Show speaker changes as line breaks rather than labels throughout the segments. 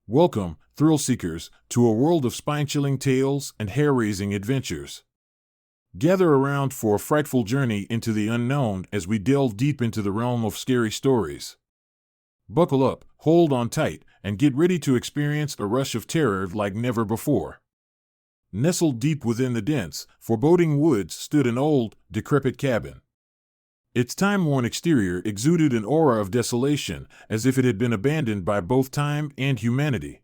Welcome, thrill seekers, to a world of spine-chilling tales and hair-raising adventures. Gather around for a frightful journey into the unknown as we delve deep into the realm of scary stories. Buckle up, hold on tight, and get ready to experience a rush of terror like never before. Nestled deep within the dense, foreboding woods stood an old, decrepit cabin. Its time-worn exterior exuded an aura of desolation, as if it had been abandoned by both time and humanity.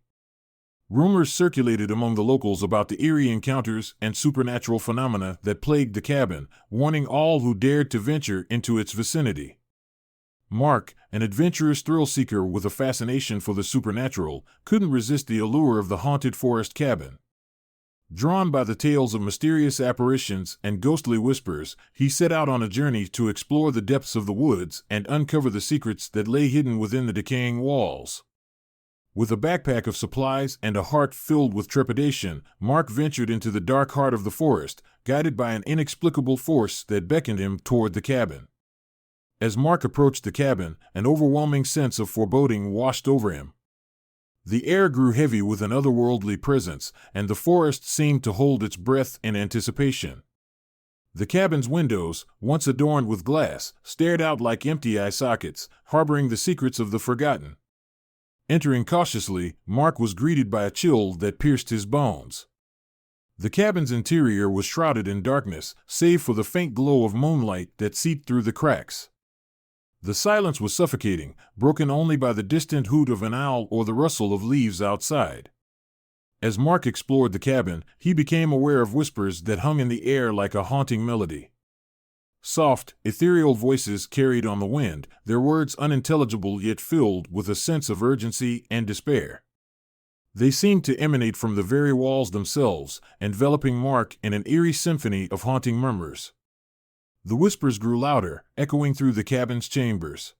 Rumors circulated among the locals about the eerie encounters and supernatural phenomena that plagued the cabin, warning all who dared to venture into its vicinity. Mark, an adventurous thrill-seeker with a fascination for the supernatural, couldn't resist the allure of the haunted forest cabin. Drawn by the tales of mysterious apparitions and ghostly whispers, he set out on a journey to explore the depths of the woods and uncover the secrets that lay hidden within the decaying walls. With a backpack of supplies and a heart filled with trepidation, Mark ventured into the dark heart of the forest, guided by an inexplicable force that beckoned him toward the cabin. As Mark approached the cabin, an overwhelming sense of foreboding washed over him. The air grew heavy with an otherworldly presence, and the forest seemed to hold its breath in anticipation. The cabin's windows, once adorned with glass, stared out like empty eye sockets, harboring the secrets of the forgotten. Entering cautiously, Mark was greeted by a chill that pierced his bones. The cabin's interior was shrouded in darkness, save for the faint glow of moonlight that seeped through the cracks. The silence was suffocating, broken only by the distant hoot of an owl or the rustle of leaves outside. As Mark explored the cabin, he became aware of whispers that hung in the air like a haunting melody. Soft, ethereal voices carried on the wind, their words unintelligible yet filled with a sense of urgency and despair. They seemed to emanate from the very walls themselves, enveloping Mark in an eerie symphony of haunting murmurs. The whispers grew louder, echoing through the cabin's chambers.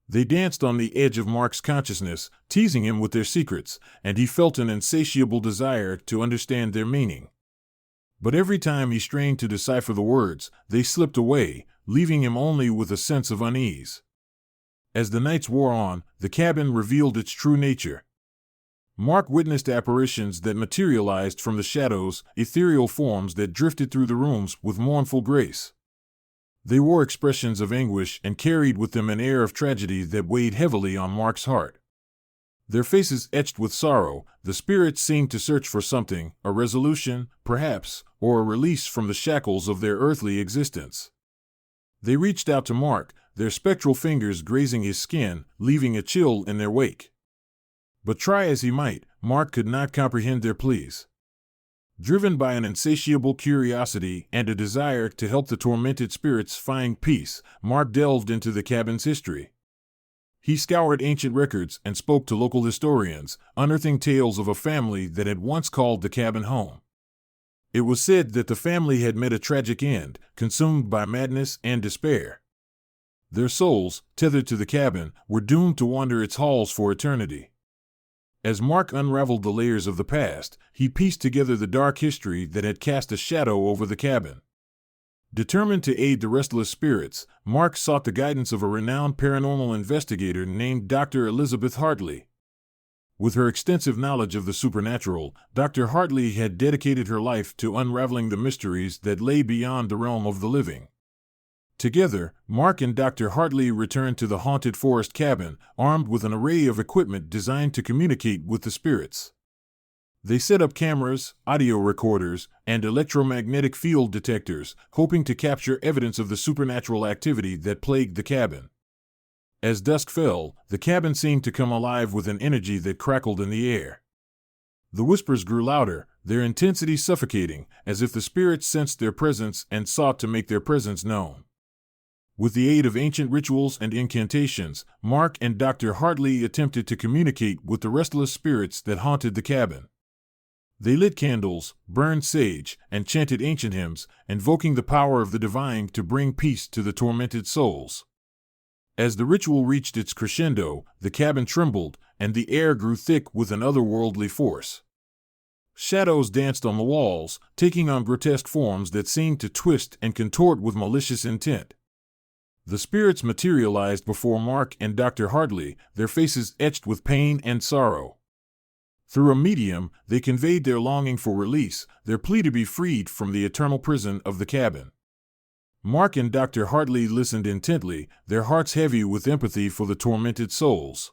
They danced on the edge of Mark's consciousness, teasing him with their secrets, and he felt an insatiable desire to understand their meaning. But every time he strained to decipher the words, they slipped away, leaving him only with a sense of unease. As the nights wore on, the cabin revealed its true nature. Mark witnessed apparitions that materialized from the shadows, ethereal forms that drifted through the rooms with mournful grace. They wore expressions of anguish and carried with them an air of tragedy that weighed heavily on Mark's heart. Their faces etched with sorrow, the spirits seemed to search for something, a resolution, perhaps, or a release from the shackles of their earthly existence. They reached out to Mark, their spectral fingers grazing his skin, leaving a chill in their wake. But try as he might, Mark could not comprehend their pleas. Driven by an insatiable curiosity and a desire to help the tormented spirits find peace, Mark delved into the cabin's history. He scoured ancient records and spoke to local historians, unearthing tales of a family that had once called the cabin home. It was said that the family had met a tragic end, consumed by madness and despair. Their souls, tethered to the cabin, were doomed to wander its halls for eternity. As Mark unraveled the layers of the past, he pieced together the dark history that had cast a shadow over the cabin. Determined to aid the restless spirits, Mark sought the guidance of a renowned paranormal investigator named Dr. Elizabeth Hartley. With her extensive knowledge of the supernatural, Dr. Hartley had dedicated her life to unraveling the mysteries that lay beyond the realm of the living. Together, Mark and Dr. Hartley returned to the haunted forest cabin, armed with an array of equipment designed to communicate with the spirits. They set up cameras, audio recorders, and electromagnetic field detectors, hoping to capture evidence of the supernatural activity that plagued the cabin. As dusk fell, the cabin seemed to come alive with an energy that crackled in the air. The whispers grew louder, their intensity suffocating, as if the spirits sensed their presence and sought to make their presence known. With the aid of ancient rituals and incantations, Mark and Dr. Hartley attempted to communicate with the restless spirits that haunted the cabin. They lit candles, burned sage, and chanted ancient hymns, invoking the power of the divine to bring peace to the tormented souls. As the ritual reached its crescendo, the cabin trembled, and the air grew thick with an otherworldly force. Shadows danced on the walls, taking on grotesque forms that seemed to twist and contort with malicious intent. The spirits materialized before Mark and Dr. Hartley, their faces etched with pain and sorrow. Through a medium, they conveyed their longing for release, their plea to be freed from the eternal prison of the cabin. Mark and Dr. Hartley listened intently, their hearts heavy with empathy for the tormented souls.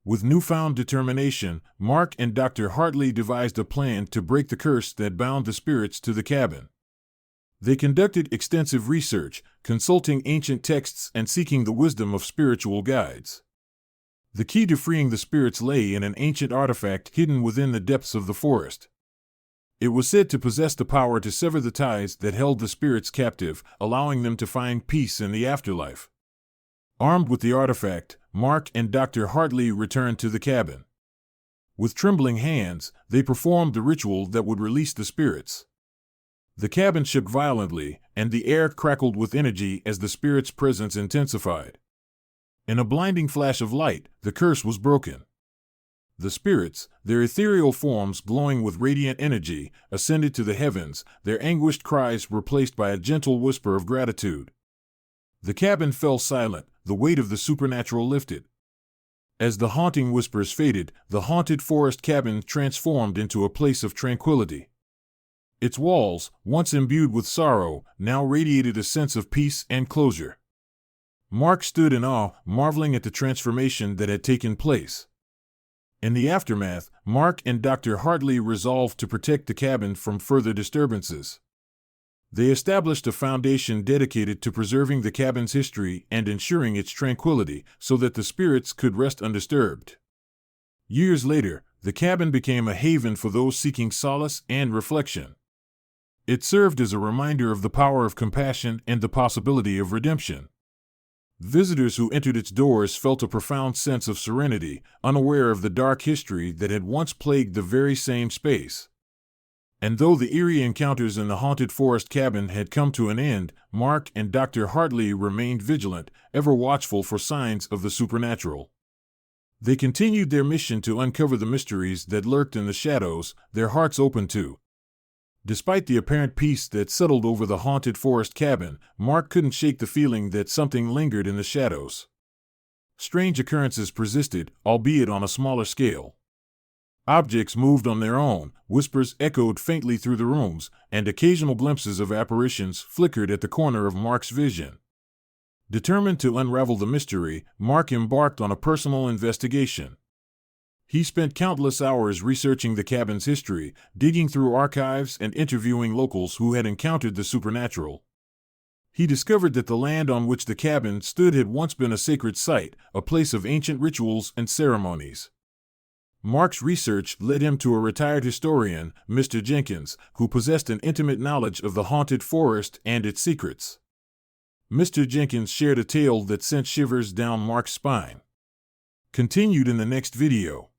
With newfound determination, Mark and Dr. Hartley devised a plan to break the curse that bound the spirits to the cabin. They conducted extensive research, consulting ancient texts and seeking the wisdom of spiritual guides. The key to freeing the spirits lay in an ancient artifact hidden within the depths of the forest. It was said to possess the power to sever the ties that held the spirits captive, allowing them to find peace in the afterlife. Armed with the artifact, Mark and Dr. Hartley returned to the cabin. With trembling hands, they performed the ritual that would release the spirits. The cabin shook violently, and the air crackled with energy as the spirits' presence intensified. In a blinding flash of light, the curse was broken. The spirits, their ethereal forms glowing with radiant energy, ascended to the heavens, their anguished cries replaced by a gentle whisper of gratitude. The cabin fell silent, the weight of the supernatural lifted. As the haunting whispers faded, the haunted forest cabin transformed into a place of tranquility. Its walls, once imbued with sorrow, now radiated a sense of peace and closure. Mark stood in awe, marveling at the transformation that had taken place. In the aftermath, Mark and Dr. Hartley resolved to protect the cabin from further disturbances. They established a foundation dedicated to preserving the cabin's history and ensuring its tranquility, so that the spirits could rest undisturbed. Years later, the cabin became a haven for those seeking solace and reflection. It served as a reminder of the power of compassion and the possibility of redemption. Visitors who entered its doors felt a profound sense of serenity, unaware of the dark history that had once plagued the very same space. And though the eerie encounters in the haunted forest cabin had come to an end, Mark and Dr. Hartley remained vigilant, ever watchful for signs of the supernatural. They continued their mission to uncover the mysteries that lurked in the shadows, their hearts open to. Despite the apparent peace that settled over the haunted forest cabin, Mark couldn't shake the feeling that something lingered in the shadows. Strange occurrences persisted, albeit on a smaller scale. Objects moved on their own, whispers echoed faintly through the rooms, and occasional glimpses of apparitions flickered at the corner of Mark's vision. Determined to unravel the mystery, Mark embarked on a personal investigation. He spent countless hours researching the cabin's history, digging through archives and interviewing locals who had encountered the supernatural. He discovered that the land on which the cabin stood had once been a sacred site, a place of ancient rituals and ceremonies. Mark's research led him to a retired historian, Mr. Jenkins, who possessed an intimate knowledge of the haunted forest and its secrets. Mr. Jenkins shared a tale that sent shivers down Mark's spine. Continued in the next video.